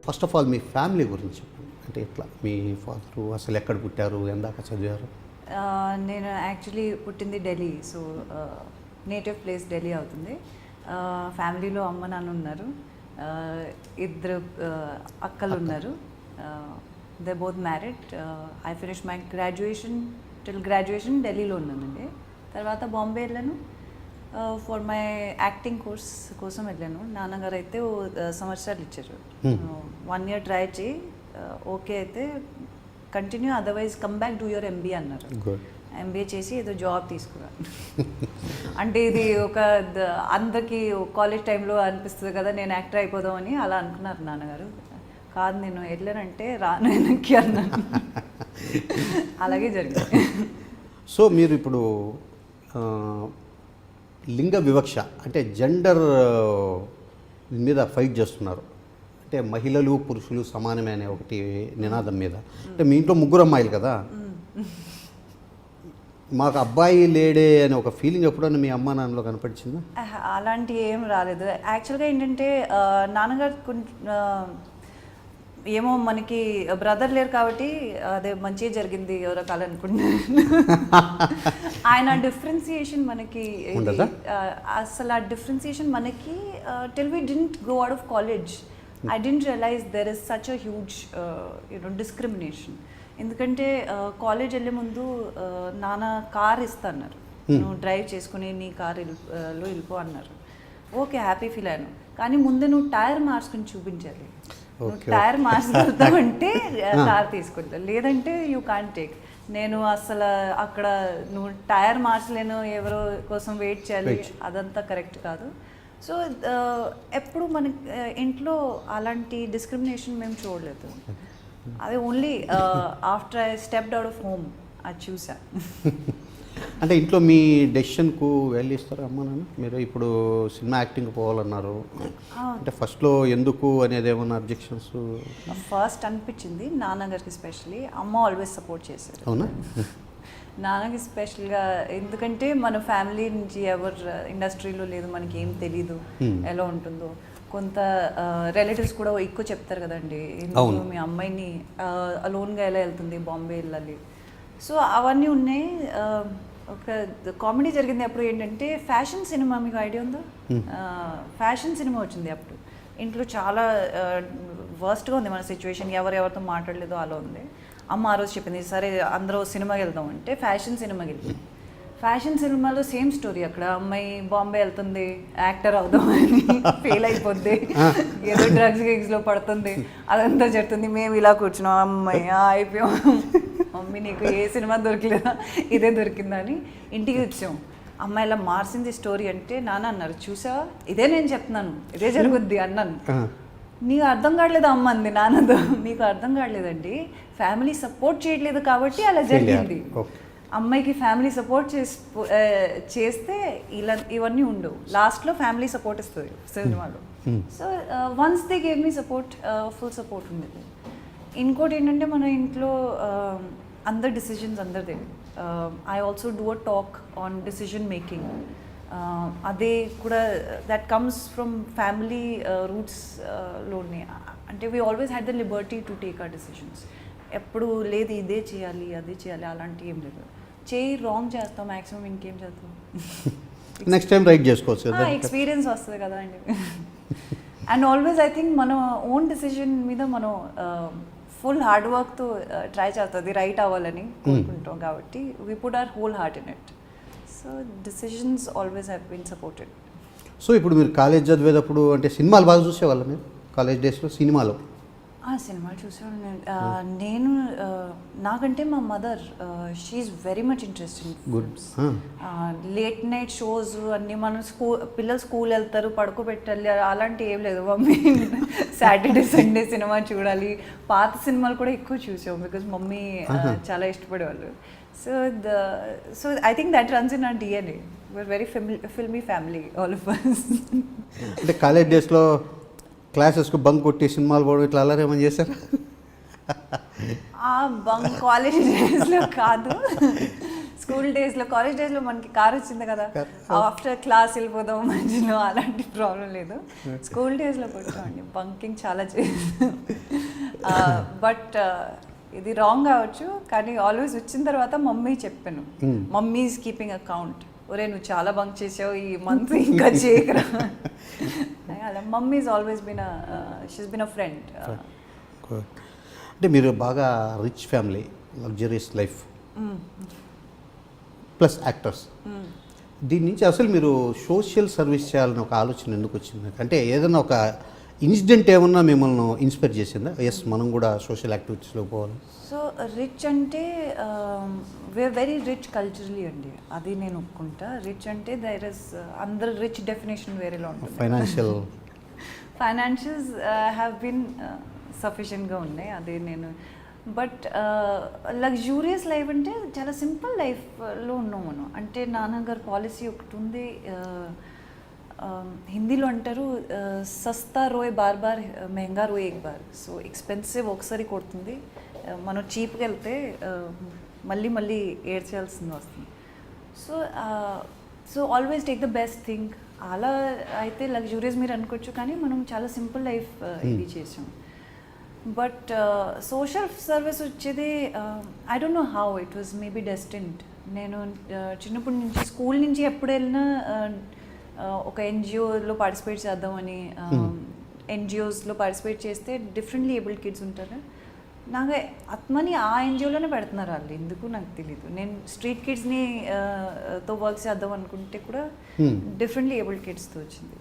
First of all me family గురించి చెప్పండి. అంటే ఎట్లా మీ ఫాదరు అసలు ఎక్కడ పుట్టారు, ఎందాక చదివారు? నేను యాక్చువల్లీ పుట్టింది Delhi, so native place Delhi అవుతుంది. ఫ్యామిలీలో అమ్మ నాన్న ఉన్నారు, ఇద్దరు అక్కలు ఉన్నారు. They both married. I finish my graduation ఢిల్లీలో ఉన్నానండి. తర్వాత బాంబే వెళ్ళాను, ఫర్ మై యాక్టింగ్ కోర్స్ కోసం వెళ్ళాను. నాన్నగారు అయితే 2 సంవత్సరాలు ఇచ్చారు. 1 year ట్రై చేయి, ఓకే అయితే continue, otherwise come back do your MBA అన్నారు. ఎంబీఏ చేసి ఏదో జాబ్ తీసుకున్నాను. అంటే ఇది ఒక అందరికీ కాలేజ్ టైంలో అనిపిస్తుంది కదా, నేను యాక్టర్ అయిపోదామని అలా అనుకున్నారు నాన్నగారు. కాదు, నేను వెళ్ళానంటే రాను వెనక్కి అన్నాను. అలాగే జరిగింది. సో మీరు ఇప్పుడు లింగ వివక్ష అంటే జెండర్ మీద ఫైట్ చేస్తున్నారు. అంటే మహిళలు పురుషులు సమానమే అనే ఒకటి నినాదం మీద. అంటే మీ ఇంట్లో 3 అమ్మాయిలు కదా, మాకు అబ్బాయి లేడే అనే ఒక ఫీలింగ్ ఎప్పుడన్నా మీ అమ్మా నాన్నలో కనపడిచిందా? అలాంటి ఏం రాలేదు. యాక్చువల్గా ఏంటంటే నాన్నగారు ఏమో మనకి బ్రదర్ లేరు కాబట్టి అదే మంచిగా జరిగింది ఎవరో కాలనుకుంటున్నాను. ఆయన డిఫరెన్సియేషన్ మనకి అసలు ఆ డిఫరెన్సియేషన్ మనకి till we didn't go out of college I didn't realise there is such a huge discrimination. ఎందుకంటే కాలేజ్ వెళ్ళే ముందు నాన్న కార్ ఇస్తున్నారు, నువ్వు డ్రైవ్ చేసుకుని నీ కారులో వెళ్ళిపో అన్నారు. ఓకే, హ్యాపీ ఫీల్ అయ్యాను. కానీ ముందే నువ్వు టైర్ మార్చుకుని చూపించాలి. నువ్వు టైర్ మార్చుకుంటావంటే కార్ తీసుకుంటా, లేదంటే యూ కాంట్ టేక్. నేను అసలు అక్కడ నువ్వు టైర్ మార్చలేను, ఎవరో కోసం వెయిట్ చేయాలి, అదంతా కరెక్ట్ కాదు. సో ఎప్పుడు మన ఇంట్లో అలాంటి డిస్క్రిమినేషన్ మేము చూడలేదు. అది only after I stepped out of home అది చూసా. అంటే ఇంట్లో మీ డెసిషన్కు వాల్యూ ఇస్తారా అమ్మ నాన్న? మీరు ఇప్పుడు సినిమా యాక్టింగ్ పోవాలన్నారు, అంటే ఫస్ట్లో ఎందుకు అనేది ఏమన్నా అబ్జెక్షన్స్? ఫస్ట్ అనిపించింది నాన్నగారికి స్పెషల్లీ, అమ్మ ఆల్వేస్ సపోర్ట్ చేశారు. అవునా? నాన్నకి స్పెషల్గా, ఎందుకంటే మన ఫ్యామిలీ నుంచి ఎవరు ఇండస్ట్రీలో లేదు, మనకి ఏం తెలీదు ఎలా ఉంటుందో. కొంత రిలేటివ్స్ కూడా ఎక్కువ చెప్తారు కదండి, ఎందుకు మీ అమ్మాయిని అలోన్గా ఎలా వెళ్తుంది, బాంబే వెళ్ళాలి. సో అవన్నీ ఉన్నాయి. ఒక కామెడీ జరిగింది అప్పుడు, ఏంటంటే ఫ్యాషన్ సినిమా, మీకు ఐడియా ఉందా? ఫ్యాషన్ సినిమా వచ్చింది అప్పుడు. ఇంట్లో చాలా వర్స్ట్గా ఉంది మన సిచ్యువేషన్, ఎవరితో మాట్లాడలేదో అలా ఉంది. అమ్మ ఆ రోజు చెప్పింది, సరే అందరూ సినిమాకి వెళ్దాం అంటే ఫ్యాషన్ సినిమాకి వెళ్తాం. ఫ్యాషన్ సినిమాలో సేమ్ స్టోరీ. అక్కడ అమ్మాయి బాంబే వెళ్తుంది, యాక్టర్ అవుదామని ఫెయిల్ అయిపోద్ది, ఏదో డ్రగ్స్లో పడుతుంది, అదంతా జరుగుతుంది. మేము ఇలా కూర్చున్నాం, అమ్మాయి అయిపోయాం, మమ్మీ నీకు ఏ సినిమా దొరకలేదా, ఇదే దొరికిందని ఇంటికి వచ్చాం. అమ్మాయి ఇలా మార్చింది స్టోరీ అంటే నాన్న అన్నారు, చూసా ఇదే నేను చెప్తున్నాను, ఇదే జరుగుద్ది అన్నాను. నీకు అర్థం కావట్లేదు అమ్మ అంది నాన్నతో. మీకు అర్థం కావట్లేదండి, ఫ్యామిలీ సపోర్ట్ చేయట్లేదు కాబట్టి అలా జరిగింది. అమ్మాయికి ఫ్యామిలీ సపోర్ట్ చేస్తే ఇలా ఇవన్నీ ఉండవు. లాస్ట్లో ఫ్యామిలీ సపోర్ట్ ఇస్తుంది సినిమాలో. So once they gave me support, full support ఉండేది. ఇంకోటి ఏంటంటే మన ఇంట్లో అందరి డిసిజన్స్ అందరిదే. I also do a talk on decision making. అదే కూడా దట్ కమ్స్ ఫ్రమ్ ఫ్యామిలీ రూట్స్లోనే. అంటే we always had the liberty to take our decisions. ఎప్పుడు లేదు ఇదే చేయాలి అదే చేయాలి అలాంటివి ఏం లేదు. రాంగ్ చేస్తాం మ్యాక్సిమం, ఇంకేం చేస్తాం, నెక్స్ట్ టైం రైట్ చేసుకోవచ్చు, ఎక్స్పీరియన్స్ వస్తుంది కదా అండి. అండ్ ఆల్వేస్ ఐ థింక్ మన ఓన్ డిసిజన్ మీద మనం ఫుల్ హార్డ్ వర్క్తో ట్రై చేస్తుంది రైట్ అవ్వాలని కోరుకుంటాం కాబట్టి we put our whole heart in it. So decisions always have been supported. So ఇప్పుడు మీరు కాలేజ్ చదివేటప్పుడు అంటే సినిమాలు బాగా చూసేవాళ్ళ మీరు కాలేజ్ డేస్లో? సినిమాలు సినిమాలు చూసేవాళ్ళు. నేను నాకంటే మా mother, she is very much interesting films. Late night shows అన్నీ, మనం పిల్లలు స్కూల్ వెళ్తారు పడుకోబెట్టాలి అలాంటి ఏం లేదు. మమ్మీ సాటర్డే సండే సినిమా చూడాలి. పాత సినిమాలు కూడా ఎక్కువ చూసాం బికాజ్ మమ్మీ చాలా ఇష్టపడేవాళ్ళు. So I think that runs in our DNA. we're very filmy family, all of us. అంటే కాలేజ్ డేస్లో క్లాసెస్కు బంక్ కొట్టి సినిమాలు పోవడం ఇట్లా అలా ఏమని చేశారా? బంక్ కాలేజ్ డేస్లో కాదు, స్కూల్ డేస్లో కాలేజ్ డేస్లో మనకి కార్ వచ్చింది కదా, ఆఫ్టర్ క్లాస్ వెళ్ళిపోదాం మధ్యలో, అలాంటి ప్రాబ్లం లేదు. స్కూల్ డేస్లో కొట్టామండి, బంకింగ్ చాలా చేసాం. బట్ ఇది రాంగ్ కావచ్చు, కానీ ఆల్వేస్ వచ్చిన తర్వాత మమ్మీ చెప్పాను, మమ్మీ ఈజ్ కీపింగ్ అకౌంట్, ఒరే నువ్వు చాలా బంక్ చేసావు ఈ మంత్, ఇంకా చేయకరా. అలా mummy is always been she's been a friend. అంటే మీరు బాగా rich family, luxurious life, plus actors. దీని నుంచి అసలు మీరు సోషల్ సర్వీస్ చేయాలని ఒక ఆలోచన ఎందుకు వచ్చింది? అంటే ఏదైనా ఒక ఇన్సిడెంట్ ఏమన్నా మిమ్మల్ని ఇన్స్పైర్ చేసిందా? ఎస్, మనం కూడా సోషల్ యాక్టివిటీస్లో పోవాలి. సో రిచ్ అంటే వీఆర్ వెరీ రిచ్ కల్చరలీ అండి, అది నేను ఒప్పుకుంటా. రిచ్ అంటే దైర్ ఇస్, అందరు రిచ్ డెఫినేషన్ వేరేలా ఉంటుంది. ఫైనాన్షియల్స్ హ్యావ్ బీన్ సఫిషియెంట్గా ఉన్నాయి, అదే నేను. బట్ లగ్జూరియస్ లైఫ్ అంటే చాలా సింపుల్ లైఫ్లో ఉన్నాం మనం. అంటే నాన్నగారు పాలసీ ఒకటి ఉంది, హిందీలో అంటారు సస్తా రోయ్ బార్ బార్ మెహంగా రోయ్ ఎక్ బార్. సో ఎక్స్పెన్సివ్ ఒకసారి కొడుతుంది, మనం చీప్గా వెళ్తే మళ్ళీ మళ్ళీ ఏడ్చేయాల్సింది వస్తుంది. So so always take the best thing. అలా అయితే లగ్జూరియస్ మీరు అనుకోవచ్చు, కానీ మనం చాలా సింపుల్ లైఫ్ ఇది చేసాం. బట్ సోషల్ సర్వీస్ వచ్చేది I don't know how it was maybe destined. నేను చిన్నప్పటి నుంచి స్కూల్ నుంచి ఎప్పుడు వెళ్ళినా ఒక ఎన్జిఓలో పార్టిసిపేట్ చేద్దామని, ఎన్జిఓస్లో పార్టిసిపేట్ చేస్తే డిఫరెంట్లీ ఏబుల్డ్ కిడ్స్ ఉంటారు. నాకు ఆత్మని ఆ ఎన్జిఓలోనే పెడుతున్నారు వాళ్ళు, ఎందుకు నాకు తెలీదు. నేను స్ట్రీట్ కిడ్స్ని తో వర్క్ చేద్దాం అనుకుంటే కూడా డిఫరెంట్లీ ఏబుల్డ్ కిడ్స్తో వచ్చింది.